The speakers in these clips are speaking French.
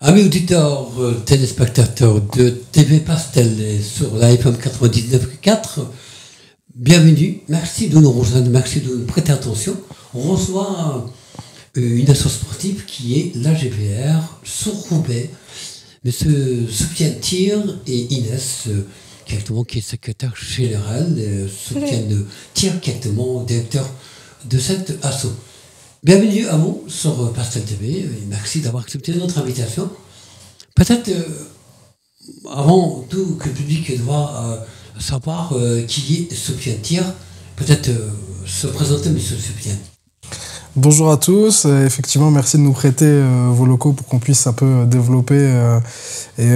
Amis auditeurs, téléspectateurs de TV Pastel et sur la FM 99.4, bienvenue, merci de nous rejoindre, merci de nous prêter attention. On reçoit une association sportive qui est l'AGPR sur Roubaix. Monsieur Soufiane Tir et Inès, qui est secrétaire général, Soufiane Tir, qui est directeur de cette asso. Bienvenue à vous sur Pastel TV et merci d'avoir accepté notre invitation. Peut-être, avant tout, que le public doit savoir qui est Soufiane Tir. Peut-être se présenter, monsieur Soufiane. Bonjour à tous, effectivement merci de nous prêter vos locaux pour qu'on puisse un peu développer et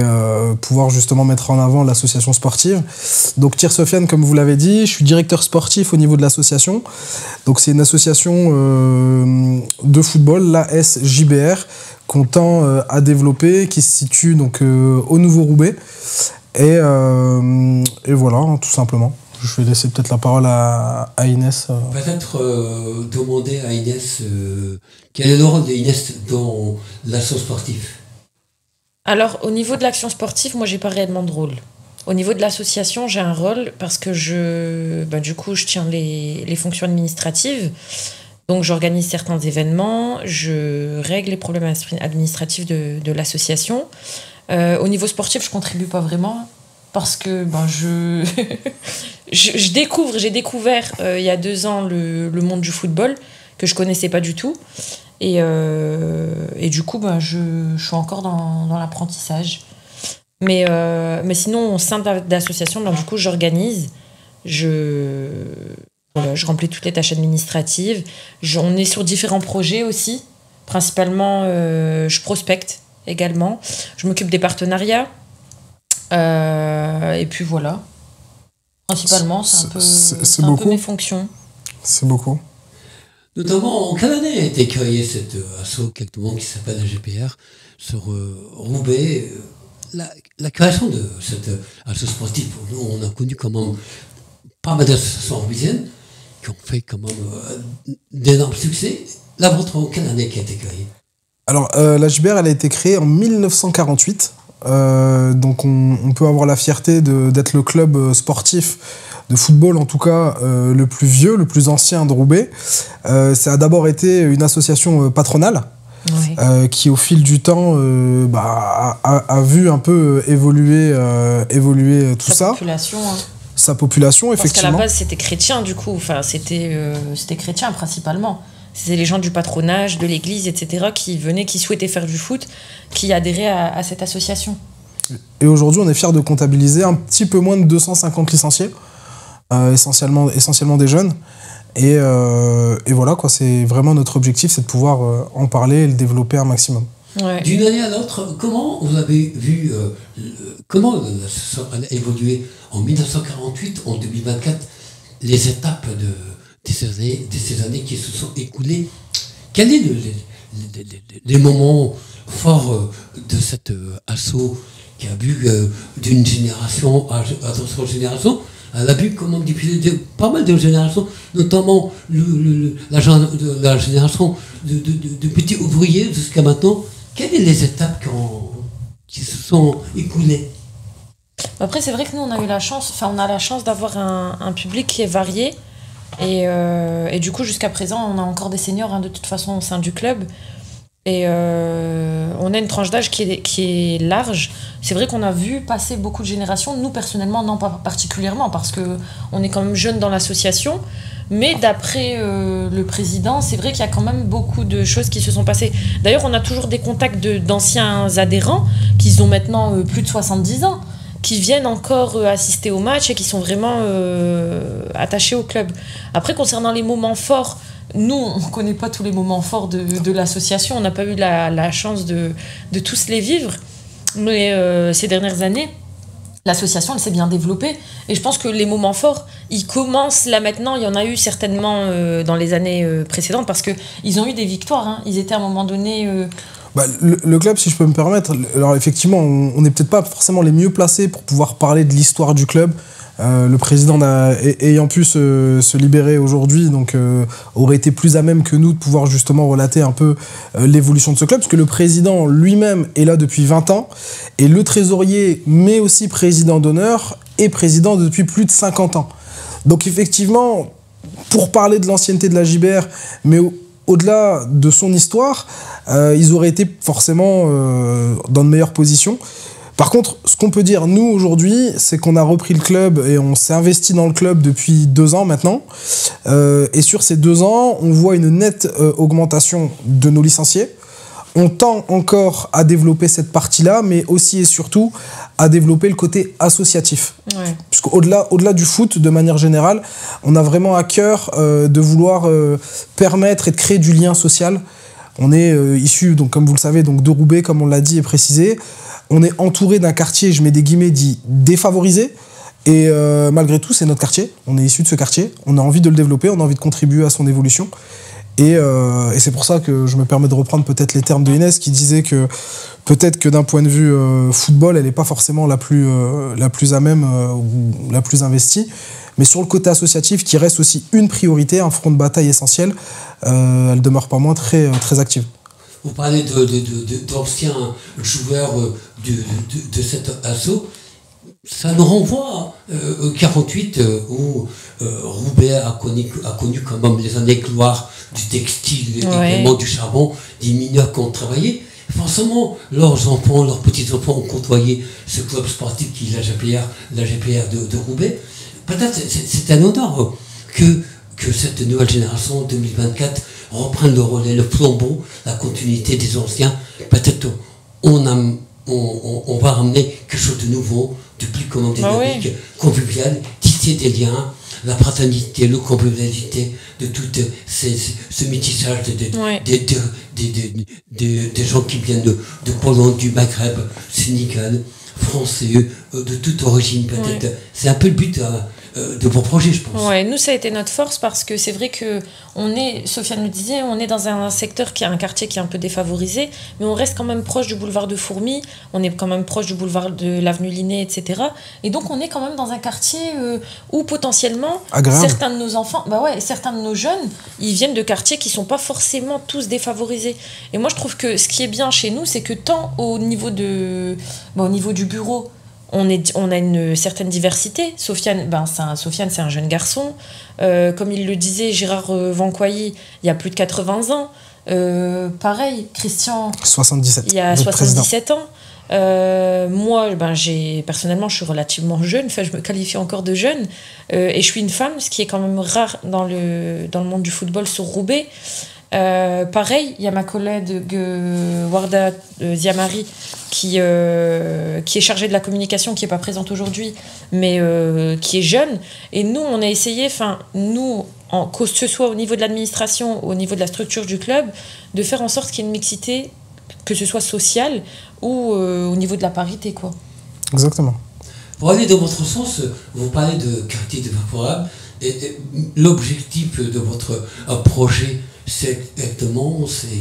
pouvoir justement mettre en avant l'association sportive. Donc Tir Soufiane, comme vous l'avez dit, je suis directeur sportif au niveau de l'association. Donc c'est une association de football, l'ASJBR, qu'on tend à développer, qui se situe donc au Nouveau-Roubaix. Et voilà, tout simplement. Je vais laisser peut-être la parole à Inès. Peut-être demander à Inès quel est le rôle d'Inès dans l'action sportive. Alors, au niveau de l'action sportive, moi, j'ai pas réellement de rôle. Au niveau de l'association, j'ai un rôle parce que je tiens les fonctions administratives. Donc, j'organise certains événements, je règle les problèmes administratifs de l'association. Au niveau sportif, je contribue pas vraiment. Parce que j'ai découvert il y a 2 ans le monde du football que je connaissais pas du tout et du coup je suis encore dans l'apprentissage mais sinon au sein d'association du coup j'organise je remplis toutes les tâches administratives, on est sur différents projets aussi, principalement je prospecte également, je m'occupe des partenariats. Et puis voilà. Principalement, c'est un peu mes fonctions. C'est beaucoup. Notamment, en quelle année a été créée cette asso qui s'appelle AGPR sur Roubaix? La création de cette asso sportive, nous, on a connu quand même pas mal d'associations roubaisiennes qui ont fait quand même d'énormes succès. La vôtre, en quelle année qui a été créée? Alors, l'AGPR, elle a été créée en 1948. Donc on peut avoir la fierté d'être le club sportif de football, en tout cas le plus vieux, le plus ancien de Roubaix. Ça a d'abord été une association patronale, oui, qui au fil du temps a vu un peu évoluer tout ça. Population, hein. Sa population, effectivement. Parce qu'à la base c'était chrétien du coup, enfin c'était chrétien principalement. C'était les gens du patronage, de l'église, etc. qui venaient, qui souhaitaient faire du foot, qui adhéraient à cette association. Et aujourd'hui, on est fiers de comptabiliser un petit peu moins de 250 licenciés, essentiellement des jeunes. Et voilà, quoi, c'est vraiment notre objectif, c'est de pouvoir en parler et le développer un maximum. Ouais. D'une année à l'autre, comment vous avez vu comment l'association a évolué en 1948, en 2024, les étapes de ces années qui se sont écoulées? Quel est les moments forts de cette asso qui a vu d'une génération à d'autres générations? Elle a vu comment depuis pas mal de générations, notamment la génération de petits ouvriers jusqu'à maintenant. Quelles sont les étapes qui se sont écoulées? Après, c'est vrai que nous, on a la chance d'avoir un public qui est varié. Et du coup, jusqu'à présent, on a encore des seniors de toute façon au sein du club. Et on a une tranche d'âge qui est large. C'est vrai qu'on a vu passer beaucoup de générations. Nous, personnellement, non, pas particulièrement, parce qu'on est quand même jeunes dans l'association. Mais d'après le président, c'est vrai qu'il y a quand même beaucoup de choses qui se sont passées. D'ailleurs, on a toujours des contacts d'anciens adhérents qui ont maintenant plus de 70 ans. Qui viennent encore assister au match et qui sont vraiment attachés au club. Après, concernant les moments forts, nous, on ne connaît pas tous les moments forts de l'association. On n'a pas eu la chance de tous les vivre. Mais ces dernières années, l'association, elle s'est bien développée. Et je pense que les moments forts, ils commencent là maintenant. Il y en a eu certainement dans les années précédentes parce qu'ils ont eu des victoires. Hein. Ils étaient à un moment donné... le club, si je peux me permettre, alors effectivement, on n'est peut-être pas forcément les mieux placés pour pouvoir parler de l'histoire du club, Le président ayant pu se libérer aujourd'hui, donc aurait été plus à même que nous de pouvoir justement relater un peu l'évolution de ce club, parce que le président lui-même est là depuis 20 ans, et le trésorier, mais aussi président d'honneur, est président depuis plus de 50 ans. Donc effectivement, pour parler de l'ancienneté de la JBR, mais au-delà de son histoire, ils auraient été forcément dans de meilleures positions. Par contre, ce qu'on peut dire, nous, aujourd'hui, c'est qu'on a repris le club et on s'est investi dans le club depuis 2 ans maintenant. Et sur ces 2 ans, on voit une nette augmentation de nos licenciés. On tend encore à développer cette partie-là, mais aussi et surtout à développer le côté associatif. Ouais. Puisqu'au-delà du foot, de manière générale, on a vraiment à cœur de vouloir permettre et de créer du lien social. On est issu, donc, comme vous le savez, donc, de Roubaix, comme on l'a dit et précisé. On est entouré d'un quartier, je mets des guillemets, dit défavorisé. Et malgré tout, c'est notre quartier. On est issu de ce quartier. On a envie de le développer, on a envie de contribuer à son évolution. Et c'est pour ça que je me permets de reprendre peut-être les termes de Inès qui disait que peut-être que d'un point de vue football, elle n'est pas forcément la plus à même ou la plus investie. Mais sur le côté associatif, qui reste aussi une priorité, un front de bataille essentiel, elle demeure pas moins très, très active. Vous parlez d'anciens joueurs de cet assaut. Ça nous renvoie au 48 où Roubaix a connu quand même les années de gloire du textile, également du charbon, des mineurs qui ont travaillé. Forcément, leurs enfants, leurs petits-enfants ont côtoyé ce club sportif qui est la GPR de Roubaix. Peut-être c'est un honneur que cette nouvelle génération 2024 reprenne le relais, le flambeau, la continuité des anciens. Peut-être on va ramener quelque chose de nouveau, de plus dynamique, convivial, tisser des liens, la fraternité, la convivialité de tout ce métissage des gens qui viennent de Pologne, du Maghreb, Sénégal, français, de toute origine peut-être. Ouais. C'est un peu le but de vos projets, je pense. Ouais, nous, ça a été notre force parce que c'est vrai que Sofiane le disait, on est dans un secteur qui a un quartier qui est un peu défavorisé, mais on reste quand même proche du boulevard de Fourmies, on est quand même proche du boulevard de l'avenue Linné, etc. Et donc, on est quand même dans un quartier où potentiellement, certains de nos enfants, certains de nos jeunes, ils viennent de quartiers qui sont pas forcément tous défavorisés. Et moi, je trouve que ce qui est bien chez nous, c'est que tant au niveau du bureau, on a une certaine diversité. Sofiane, c'est un jeune garçon. Comme il le disait, Gérard Vanquoyi, il y a plus de 80 ans. Pareil, Christian, 77. Il y a 77 ans. Moi, personnellement, je suis relativement jeune. Enfin, je me qualifie encore de jeune. Et je suis une femme, ce qui est quand même rare dans le monde du football sur Roubaix. Pareil, il y a ma collègue Warda Ziamari qui est chargée de la communication, qui n'est pas présente aujourd'hui, mais qui est jeune. Et nous, on a essayé, que ce soit au niveau de l'administration, au niveau de la structure du club, de faire en sorte qu'il y ait une mixité, que ce soit sociale ou au niveau de la parité, quoi. Exactement. Pour aller dans votre sens, vous parlez de quartier défavorable, et l'objectif de votre projet, c'est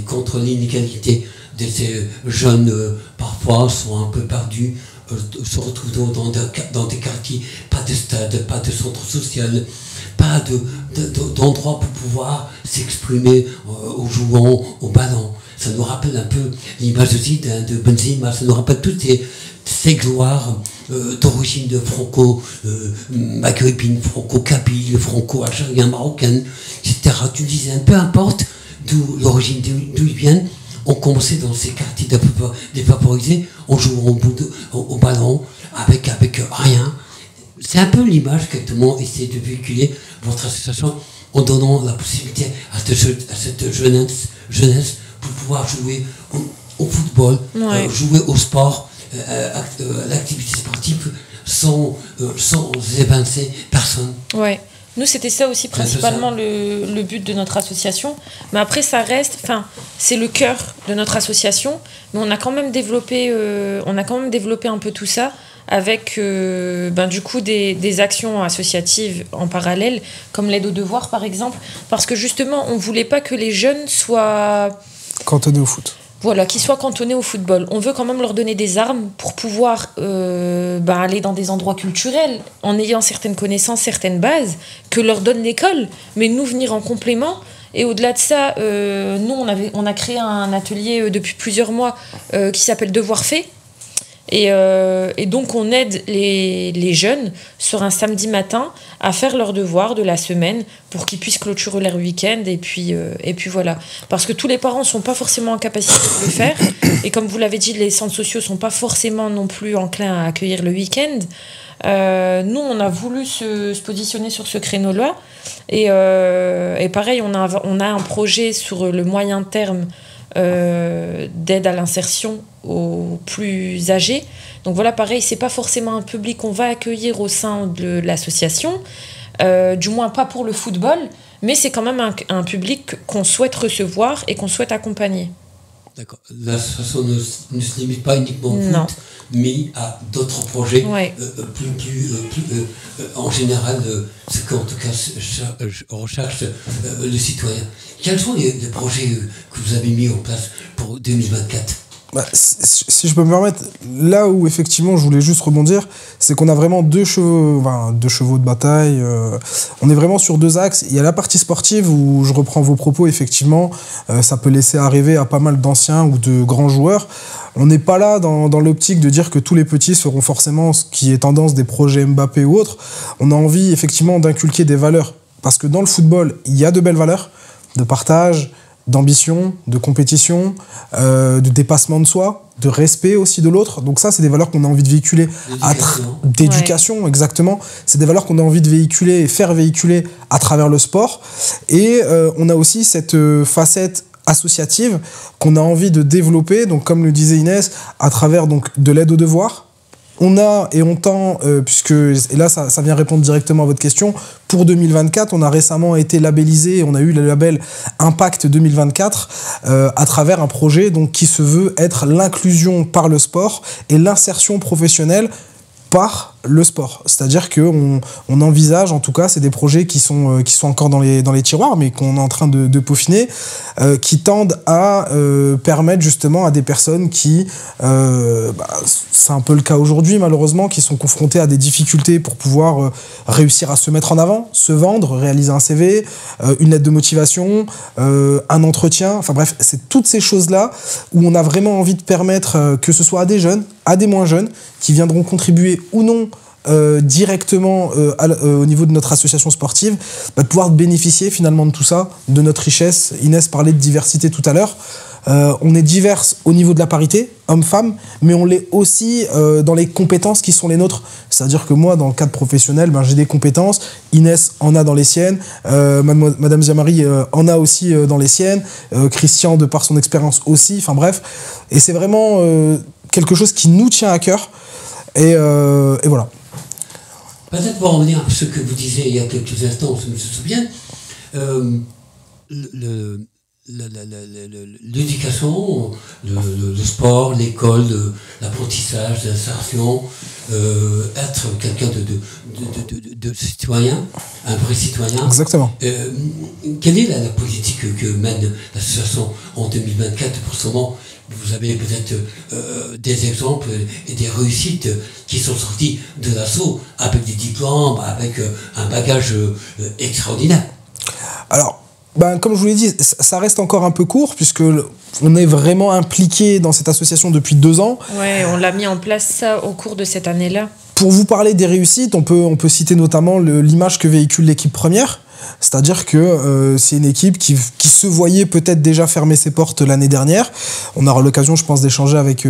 contre l'inégalité de ces jeunes, parfois sont un peu perdus, se retrouvent dans des quartiers, pas de stade, pas de centre social, pas d'endroit pour pouvoir s'exprimer aux jouants, au ballon. Ça nous rappelle un peu l'image aussi de Benzema, ça nous rappelle toutes ces gloires d'origine de franco-maghrébine, franco-kabyle, franco-algérien, marocaine, etc. Tu disais, peu importe d'où l'origine, d'où ils viennent, on commençait dans ces quartiers défavorisés, on jouait au ballon avec rien. C'est un peu l'image qu'actuellement essaie de véhiculer votre association en donnant la possibilité à cette jeunesse pour pouvoir jouer au football, jouer au sport, l'activité sportive sans évincer personne. Ouais. Nous, c'était ça aussi principalement le but de notre association. Mais après, c'est le cœur de notre association. Mais on a quand même développé un peu tout ça avec du coup des actions associatives en parallèle, comme l'aide aux devoirs par exemple, parce que justement, on voulait pas que les jeunes soient cantonnés au foot. Voilà, qui soient cantonnés au football. On veut quand même leur donner des armes pour pouvoir aller dans des endroits culturels en ayant certaines connaissances, certaines bases que leur donne l'école, mais nous venir en complément. Et au-delà de ça, nous, on a créé un atelier depuis plusieurs mois qui s'appelle Devoir fait. Et donc, on aide les jeunes sur un samedi matin à faire leurs devoirs de la semaine pour qu'ils puissent clôturer leur week-end. Et puis voilà. Parce que tous les parents ne sont pas forcément en capacité de le faire. Et comme vous l'avez dit, les centres sociaux ne sont pas forcément non plus enclins à accueillir le week-end. Nous, on a voulu se positionner sur ce créneau-là. Et pareil, on a un projet sur le moyen terme d'aide à l'insertion aux plus âgés. Donc voilà, pareil, c'est pas forcément un public qu'on va accueillir au sein de l'association, du moins pas pour le football, mais c'est quand même un public qu'on souhaite recevoir et qu'on souhaite accompagner. D'accord. L'association ne se limite pas uniquement au foot, mais à d'autres projets plus en général, ce qu'en tout cas recherche le citoyen. Quels sont les projets que vous avez mis en place pour 2024 ? Si je peux me permettre, là où effectivement je voulais juste rebondir, c'est qu'on a vraiment deux chevaux de bataille. On est vraiment sur deux axes. Il y a la partie sportive où je reprends vos propos, effectivement, ça peut laisser arriver à pas mal d'anciens ou de grands joueurs. On n'est pas là dans l'optique de dire que tous les petits seront forcément ce qui est tendance des projets Mbappé ou autres. On a envie effectivement d'inculquer des valeurs. Parce que dans le football, il y a de belles valeurs de partage, d'ambition, de compétition, de dépassement de soi, de respect aussi de l'autre. Donc ça, c'est des valeurs qu'on a envie de véhiculer. D'éducation, exactement. C'est des valeurs qu'on a envie de véhiculer et faire véhiculer à travers le sport. Et on a aussi cette facette associative qu'on a envie de développer, donc comme le disait Inès, à travers donc de l'aide aux devoirs. On a et on tend, et là ça vient répondre directement à votre question, pour 2024, on a récemment été labellisé, on a eu le label Impact 2024 à travers un projet donc, qui se veut être l'inclusion par le sport et l'insertion professionnelle par le sport. C'est-à-dire qu'on envisage, en tout cas, c'est des projets qui sont encore dans les tiroirs, mais qu'on est en train de peaufiner, qui tendent à permettre justement à des personnes qui, c'est un peu le cas aujourd'hui malheureusement, qui sont confrontées à des difficultés pour pouvoir réussir à se mettre en avant, se vendre, réaliser un CV, une lettre de motivation, un entretien, enfin bref, c'est toutes ces choses-là où on a vraiment envie de permettre que ce soit à des jeunes, à des moins jeunes, qui viendront contribuer ou non directement au niveau de notre association sportive, de pouvoir bénéficier finalement de tout ça, de notre richesse. Inès parlait de diversité tout à l'heure. On est divers au niveau de la parité, hommes-femmes, mais on l'est aussi dans les compétences qui sont les nôtres. C'est-à-dire que moi, dans le cadre professionnel, j'ai des compétences. Inès en a dans les siennes. Madame Ziamari en a aussi dans les siennes. Christian, de par son expérience aussi. Enfin bref. Et c'est vraiment quelque chose qui nous tient à cœur. Et voilà. Peut-être pour revenir à ce que vous disiez il y a quelques instants, je me souviens, l'éducation, le sport, l'école, l'apprentissage, l'insertion, être quelqu'un de citoyen, un vrai citoyen. Exactement. Quelle est la politique que mène l'association en 2024 pour ce moment? Vous avez peut-être des exemples et des réussites qui sont sorties de l'assaut avec des diplômes, avec un bagage extraordinaire. Alors, comme je vous l'ai dit, ça reste encore un peu court puisque on est vraiment impliqué dans cette association depuis 2 ans. Ouais, on l'a mis en place ça au cours de cette année-là. Pour vous parler des réussites, on peut citer notamment l'image que véhicule l'équipe première. C'est-à-dire que c'est une équipe qui se voyait peut-être déjà fermer ses portes l'année dernière. On aura l'occasion, je pense, d'échanger avec...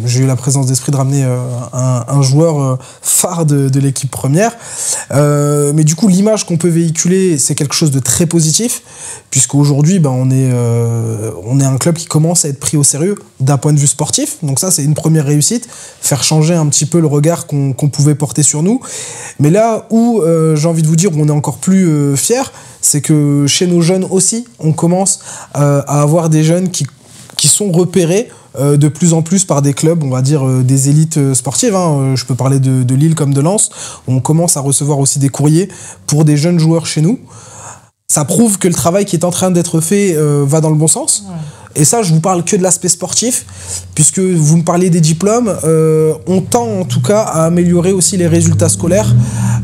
j'ai eu la présence d'esprit de ramener un joueur phare de l'équipe première. Mais du coup, l'image qu'on peut véhiculer, c'est quelque chose de très positif, puisqu'aujourd'hui, on est un club qui commence à être pris au sérieux d'un point de vue sportif. Donc ça, c'est une première réussite, faire changer un petit peu le regard qu'on pouvait porter sur nous. Mais là où, j'ai envie de vous dire, où on est encore plus fiers, c'est que chez nos jeunes aussi, on commence à avoir des jeunes qui sont repérés de plus en plus par des clubs, on va dire des élites sportives. Je peux parler de Lille comme de Lens. On commence à recevoir aussi des courriers pour des jeunes joueurs chez nous. ça prouve que le travail qui est en train d'être fait va dans le bon sens. Ouais. Et ça, je vous parle que de l'aspect sportif, puisque vous me parlez des diplômes. On tend en tout cas à améliorer aussi les résultats scolaires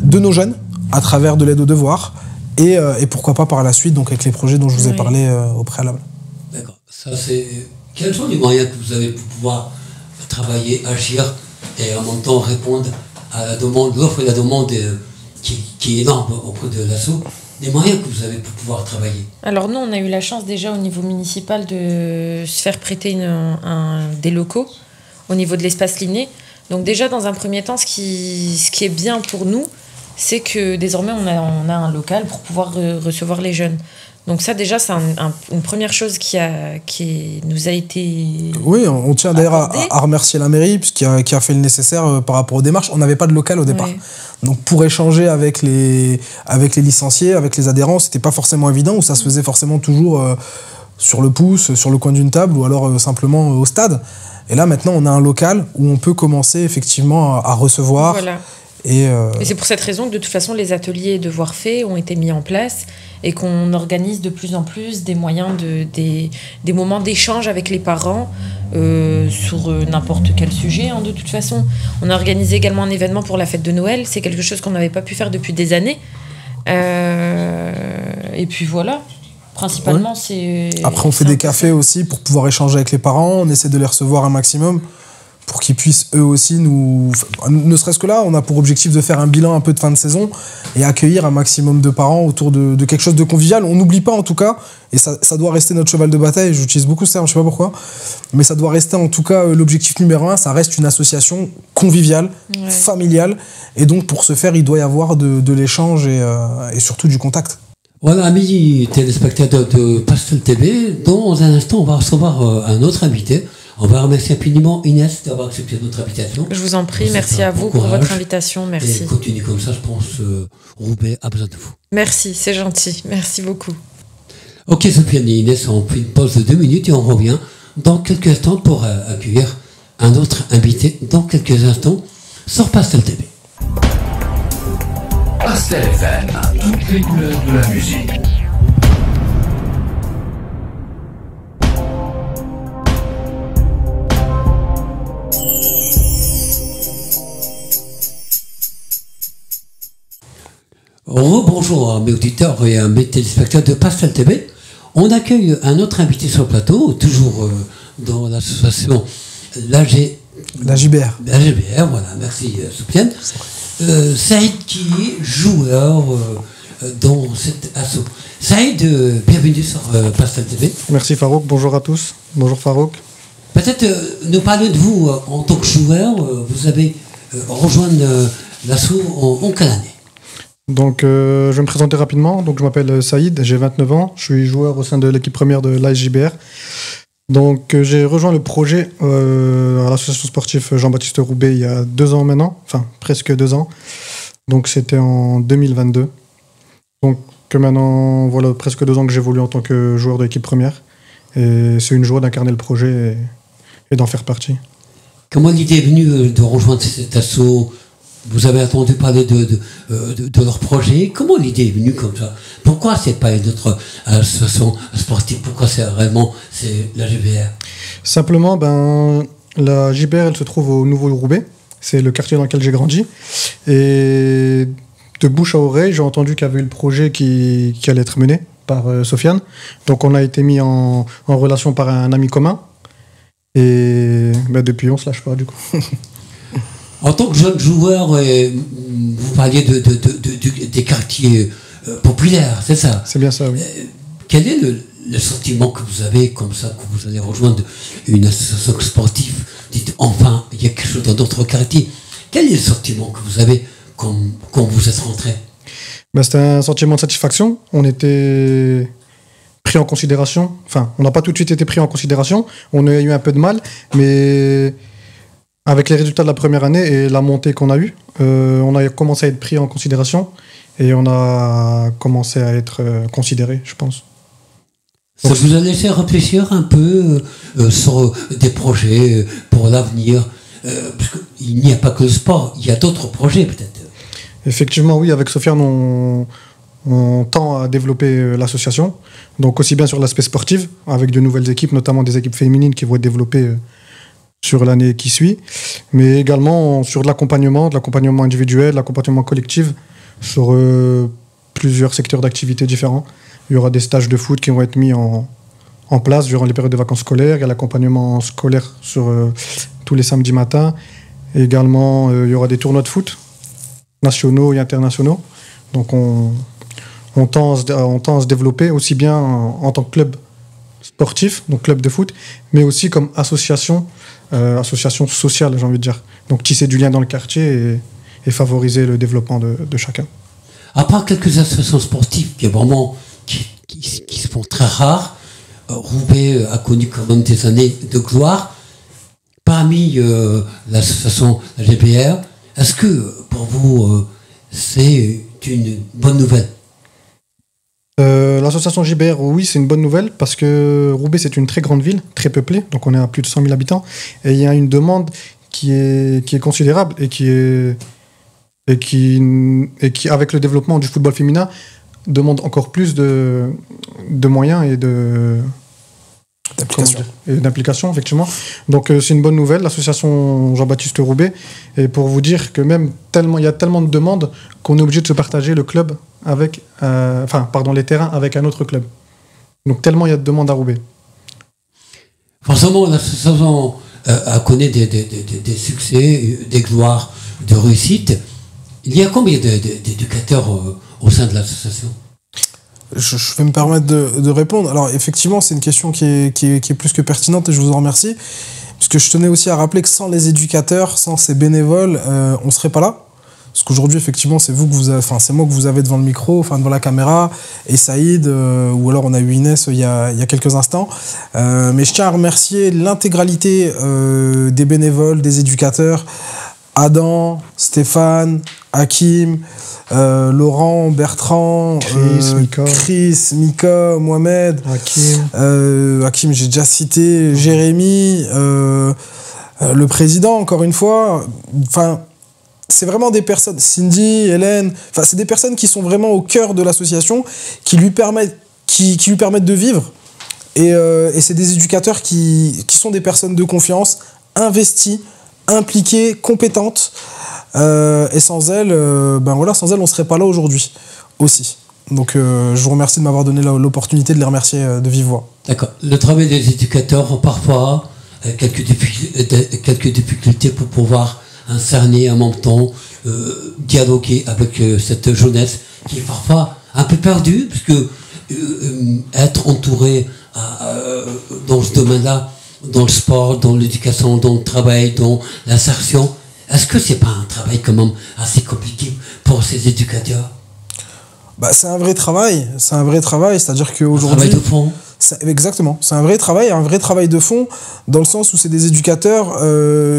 de nos jeunes à travers de l'aide aux devoirs et pourquoi pas par la suite, donc avec les projets dont je vous ai parlé au préalable. D'accord. Ça, c'est... Quels sont les moyens que vous avez pour pouvoir travailler, agir et en même temps répondre à la demande, l'offre et la demande qui est énorme auprès de l'ASSO? Les moyens que vous avez pour pouvoir travailler? Alors nous, on a eu la chance déjà au niveau municipal de se faire prêter des locaux au niveau de l'espace Linné. Donc déjà, dans un premier temps, ce qui est bien pour nous, c'est que désormais, on a un local pour pouvoir recevoir les jeunes. Donc ça, déjà, c'est une première chose qui nous a été... Oui, on tient d'ailleurs à remercier la mairie qui a fait le nécessaire par rapport aux démarches. On n'avait pas de local au départ. Ouais. Donc pour échanger avec les licenciés, avec les adhérents, c'était pas forcément évident, ou ça se faisait forcément toujours sur le pouce, sur le coin d'une table, ou alors simplement au stade. Et là, maintenant, on a un local où on peut commencer effectivement à recevoir. Voilà. Et c'est pour cette raison que de toute façon les ateliers devoirs faits ont été mis en place et qu'on organise de plus en plus des moyens des moments d'échange avec les parents sur n'importe quel sujet de toute façon. On a organisé également un événement pour la fête de Noël, c'est quelque chose qu'on n'avait pas pu faire depuis des années. Et puis voilà, principalement c'est... Après on fait des cafés aussi pour pouvoir échanger avec les parents, on essaie de les recevoir un maximum pour qu'ils puissent eux aussi nous... Ne serait-ce que là, on a pour objectif de faire un bilan un peu de fin de saison et accueillir un maximum de parents autour de quelque chose de convivial. On n'oublie pas en tout cas, et ça doit rester notre cheval de bataille, j'utilise beaucoup ce terme, je sais pas pourquoi, mais ça doit rester en tout cas l'objectif numéro 1, ça reste une association conviviale, familiale, et donc pour ce faire, il doit y avoir de l'échange et surtout du contact. Voilà, amis téléspectateurs de Pastel TV, dans un instant, on va recevoir un autre invité. On va remercier infiniment Inès d'avoir accepté notre invitation. Je vous en prie, merci à vous pour votre invitation. Merci. Et continuez comme ça, je pense Roubaix a besoin de vous. Merci, c'est gentil. Merci beaucoup. Ok, Sofiane et Inès, on fait une pause de 2 minutes et on revient dans quelques instants pour accueillir un autre invité dans quelques instants sur Pastel TV. Pastel FM, toutes les couleurs de la musique. Rebonjour à mes auditeurs et à mes téléspectateurs de Pastel TV. On accueille un autre invité sur le plateau, toujours dans l'association l'AGBR. Voilà, merci Sofiane. Saïd qui est joueur dans cet assaut. Saïd, bienvenue sur Pastel TV. Merci Farouk, bonjour à tous. Bonjour Farouk. Peut-être nous parler de vous en tant que joueur. Vous avez rejoint l'assaut en quelle année? Donc, je vais me présenter rapidement. Donc, je m'appelle Saïd, j'ai 29 ans. Je suis joueur au sein de l'équipe première de l'ASJBR. Donc, j'ai rejoint le projet à l'association sportive Jean-Baptiste Roubaix il y a 2 ans maintenant. Enfin, presque 2 ans. Donc, c'était en 2022. Donc, maintenant, voilà, presque 2 ans que j'évolue en tant que joueur de l'équipe première. Et c'est une joie d'incarner le projet et d'en faire partie. Comment l'idée est venue de rejoindre cet assaut? Vous avez entendu parler de leur projet. Comment l'idée est venue comme ça? Pourquoi c'est pas une autre association sportive? Pourquoi c'est la JBR? Simplement, la JBR, elle se trouve au Nouveau-Roubaix. C'est le quartier dans lequel j'ai grandi. Et de bouche à oreille, j'ai entendu qu'il y avait eu le projet qui allait être mené par Sofiane. Donc on a été mis en relation par un ami commun. Et depuis, on se lâche pas du coup. En tant que jeune joueur, vous parliez des quartiers populaires, c'est ça? C'est bien ça, oui. Quel est le sentiment que vous avez comme ça, que vous allez rejoindre une association sportive? Dites, enfin, il y a quelque chose dans d'autres quartiers. Quel est le sentiment que vous avez quand vous êtes rentré? C'était un sentiment de satisfaction. On était pris en considération. Enfin, on n'a pas tout de suite été pris en considération. On a eu un peu de mal, mais... Avec les résultats de la première année et la montée qu'on a eue, on a commencé à être pris en considération et on a commencé à être considéré, je pense. Ça vous a laissé réfléchir un peu sur des projets pour l'avenir, parce qu'il n'y a pas que le sport, il y a d'autres projets peut-être. Effectivement, oui, avec Sofiane, on tend à développer l'association. Donc aussi bien sur l'aspect sportif, avec de nouvelles équipes, notamment des équipes féminines qui vont être développées sur l'année qui suit, mais également sur de l'accompagnement individuel, de l'accompagnement collectif, sur plusieurs secteurs d'activité différents. Il y aura des stages de foot qui vont être mis en place durant les périodes de vacances scolaires. Il y a l'accompagnement scolaire sur tous les samedis matins. Et également, il y aura des tournois de foot nationaux et internationaux. Donc on tend à se développer aussi bien en tant que club sportif, donc club de foot, mais aussi comme association sociale, j'ai envie de dire. Donc tisser du lien dans le quartier et favoriser le développement de chacun. À part quelques associations sportives qui se font très rares, Roubaix a connu quand même des années de gloire. Parmi l'association GBR, est-ce que pour vous c'est une bonne nouvelle? L'association JBR, oui, c'est une bonne nouvelle parce que Roubaix, c'est une très grande ville, très peuplée, donc on est à plus de 100 000 habitants, et il y a une demande qui est considérable et qui, avec le développement du football féminin, demande encore plus de moyens et d'implication, effectivement. Donc c'est une bonne nouvelle, l'association Jean-Baptiste Roubaix, et pour vous dire que même il y a tellement de demandes qu'on est obligé de se partager le club avec, les terrains avec un autre club. Donc tellement il y a de demandes à Roubaix. Forcément, l'association connaît des succès, des gloires, de réussites. Il y a combien d'éducateurs au sein de l'association? Je vais me permettre de répondre. Alors effectivement, c'est une question qui est plus que pertinente et je vous en remercie. Puisque je tenais aussi à rappeler que sans les éducateurs, sans ces bénévoles, on ne serait pas là. Parce qu'aujourd'hui, effectivement, c'est moi que vous avez devant le micro, devant la caméra, et Saïd, ou alors on a eu Inès il y a quelques instants. Mais je tiens à remercier l'intégralité des bénévoles, des éducateurs, Adam, Stéphane, Hakim, Laurent, Bertrand, Chris, Mika, Mohamed, Hakim, j'ai déjà cité, Jérémy, le président, encore une fois. C'est vraiment des personnes, Cindy, Hélène, c'est des personnes qui sont vraiment au cœur de l'association, qui lui permettent de vivre. Et c'est des éducateurs qui sont des personnes de confiance, investies, impliquées, compétentes. Et sans elles, on ne serait pas là aujourd'hui aussi. Donc je vous remercie de m'avoir donné l'opportunité de les remercier de vive voix. D'accord. Le travail des éducateurs, parfois, quelques difficultés pour pouvoir cerner en même temps, dialoguer avec cette jeunesse qui est parfois un peu perdue, parce que être entouré dans ce domaine-là, dans le sport, dans l'éducation, dans le travail, dans l'insertion, est-ce que c'est pas un travail quand même assez compliqué pour ces éducateurs? C'est un vrai travail, c'est-à-dire qu'aujourd'hui... Un travail de fond. Exactement, c'est un vrai travail de fond, dans le sens où c'est des éducateurs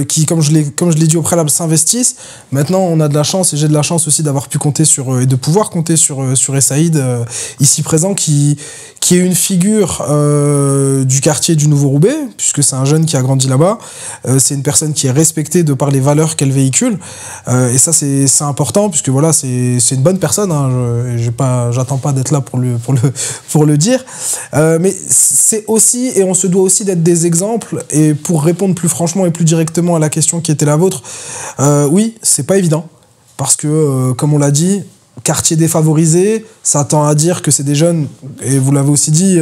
qui, comme je l'ai dit au préalable, s'investissent. Maintenant, on a de la chance, et j'ai de la chance aussi d'avoir pu compter et de pouvoir compter sur Saïd, ici présent, qui est une figure du quartier du Nouveau-Roubaix, puisque c'est un jeune qui a grandi là-bas. C'est une personne qui est respectée de par les valeurs qu'elle véhicule. Et ça, c'est important, puisque voilà, c'est une bonne personne. J'attends pas d'être là pour le dire. Mais c'est aussi, et on se doit aussi d'être des exemples, et pour répondre plus franchement et plus directement à la question qui était la vôtre, oui, c'est pas évident, parce que, comme on l'a dit, quartier défavorisé, ça tend à dire que c'est des jeunes, et vous l'avez aussi dit,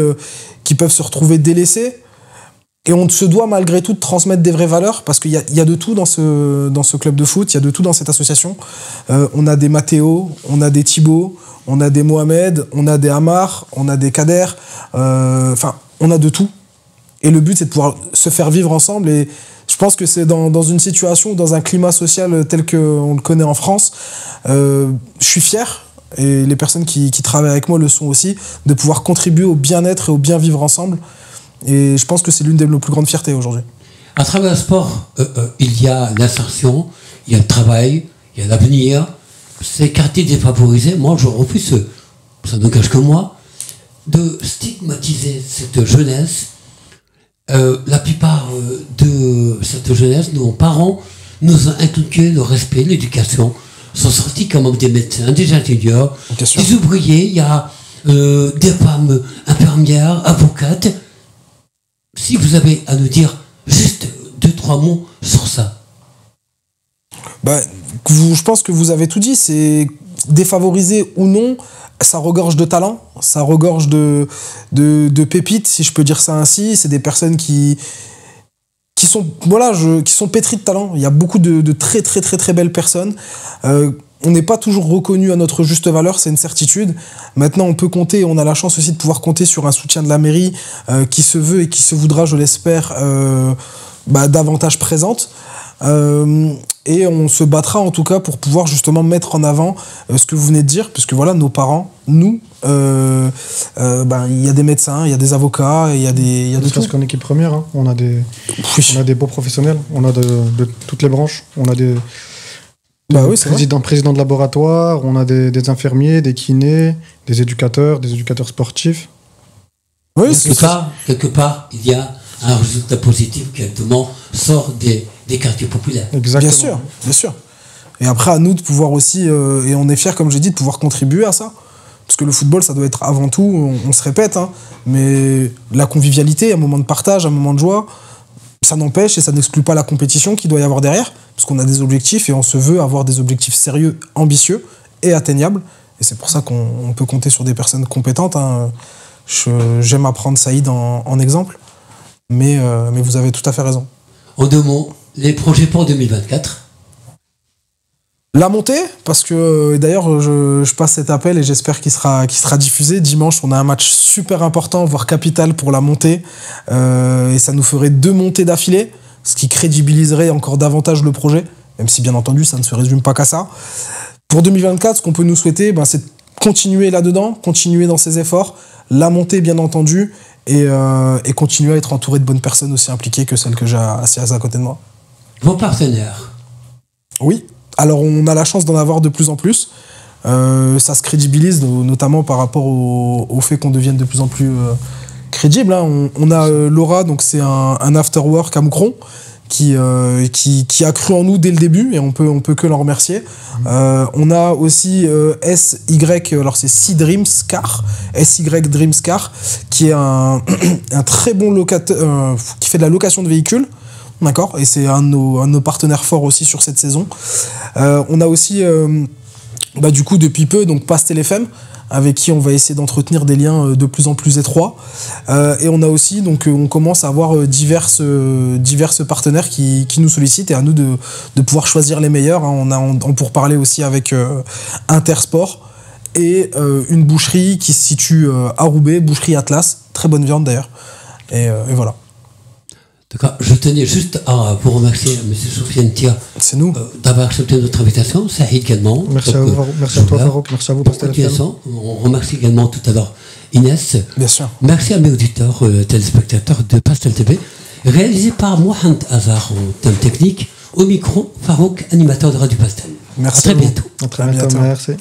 qui peuvent se retrouver délaissés, et on se doit malgré tout de transmettre des vraies valeurs, parce qu'il y a de tout dans ce club de foot, il y a de tout dans cette association. On a des Mathéo, on a des Thibaut, on a des Mohamed, on a des Amar, on a des Kader, on a de tout. Et le but, c'est de pouvoir se faire vivre ensemble. Et je pense que c'est dans une situation, dans un climat social tel qu'on le connaît en France, je suis fier, et les personnes qui travaillent avec moi le sont aussi, de pouvoir contribuer au bien-être et au bien vivre ensemble. Et je pense que c'est l'une de nos plus grandes fiertés aujourd'hui. À travers le sport, il y a l'insertion, il y a le travail, il y a l'avenir. Ces quartiers défavorisés, moi je refuse, ça n'engage que moi, de stigmatiser cette jeunesse. La plupart de cette jeunesse, nos parents nous ont inculqué le respect, l'éducation, sont sortis quand même des médecins, des ingénieurs, Bien sûr. des ouvriers, il y a des femmes infirmières, avocates. Si vous avez à nous dire juste 2-3 mots sur ça. Je pense que vous avez tout dit, c'est défavorisé ou non, ça regorge de talent, ça regorge de pépites, si je peux dire ça ainsi. C'est des personnes qui sont pétries de talent. Il y a beaucoup de très très très très belles personnes. On n'est pas toujours reconnu à notre juste valeur, c'est une certitude. Maintenant, on peut compter, on a la chance aussi de pouvoir compter sur un soutien de la mairie qui se veut et qui se voudra, je l'espère, davantage présente. Et on se battra en tout cas pour pouvoir justement mettre en avant ce que vous venez de dire, puisque voilà, nos parents, nous, il y a des médecins, il y a des avocats, il y a de tout. Parce qu'en équipe première, hein, on a des beaux professionnels, on a de toutes les branches, on a des présidents de laboratoire, on a des infirmiers, des kinés, des éducateurs sportifs. Oui, quelque part, il y a un résultat positif qui actuellement sort des quartiers populaires. Exactement. Bien sûr. Et après, à nous de pouvoir aussi, et on est fiers, comme j'ai dit, de pouvoir contribuer à ça. Parce que le football, ça doit être avant tout, on se répète, hein, mais la convivialité, un moment de partage, un moment de joie, ça n'empêche et ça n'exclut pas la compétition qu'il doit y avoir derrière, parce qu'on a des objectifs et on se veut avoir des objectifs sérieux, ambitieux et atteignables. Et c'est pour ça qu'on peut compter sur des personnes compétentes. Hein. J'aime apprendre Saïd en exemple, mais vous avez tout à fait raison. En 2 mots, les projets pour 2024. La montée, parce que d'ailleurs je passe cet appel et j'espère qu'il sera diffusé. Dimanche, on a un match super important, voire capital pour la montée. Et ça nous ferait 2 montées d'affilée, ce qui crédibiliserait encore davantage le projet, même si bien entendu ça ne se résume pas qu'à ça. Pour 2024, ce qu'on peut nous souhaiter, c'est de continuer là-dedans, continuer dans ces efforts, la montée bien entendu, et continuer à être entouré de bonnes personnes aussi impliquées que celles que j'ai assises à côté de moi. Vos partenaires. Oui. Alors, on a la chance d'en avoir de plus en plus. Ça se crédibilise, notamment par rapport au fait qu'on devienne de plus en plus crédible. Hein. On a Laura, donc c'est un after-work à Moucron, qui a cru en nous dès le début, et on peut que l'en remercier. On a aussi SY, alors c'est SY Dreams Car, qui est un très bon locateur, qui fait de la location de véhicules. D'accord, et c'est un de nos partenaires forts aussi sur cette saison. On a aussi, du coup, depuis peu, donc Pastel FM, avec qui on va essayer d'entretenir des liens de plus en plus étroits. Et on a aussi, donc, on commence à avoir diverses partenaires qui nous sollicitent, et à nous de pouvoir choisir les meilleurs. Hein. On pour parler aussi avec Intersport et une boucherie qui se situe à Roubaix, boucherie Atlas, très bonne viande d'ailleurs. Et voilà. D'accord. Je tenais juste à vous remercier, M. Soufiane Tia, c'est nous. D'avoir accepté notre invitation. Saïd également. Merci à toi, Farouk. Merci à vous, Pastel FM. On remercie également tout à l'heure Inès. Bien sûr. Merci à mes auditeurs, téléspectateurs de Pastel TV. Réalisé par Mohamed Hazar en thème technique. Au micro, Farouk, animateur de Radio Pastel. Merci. À très bientôt. À très bientôt. Merci.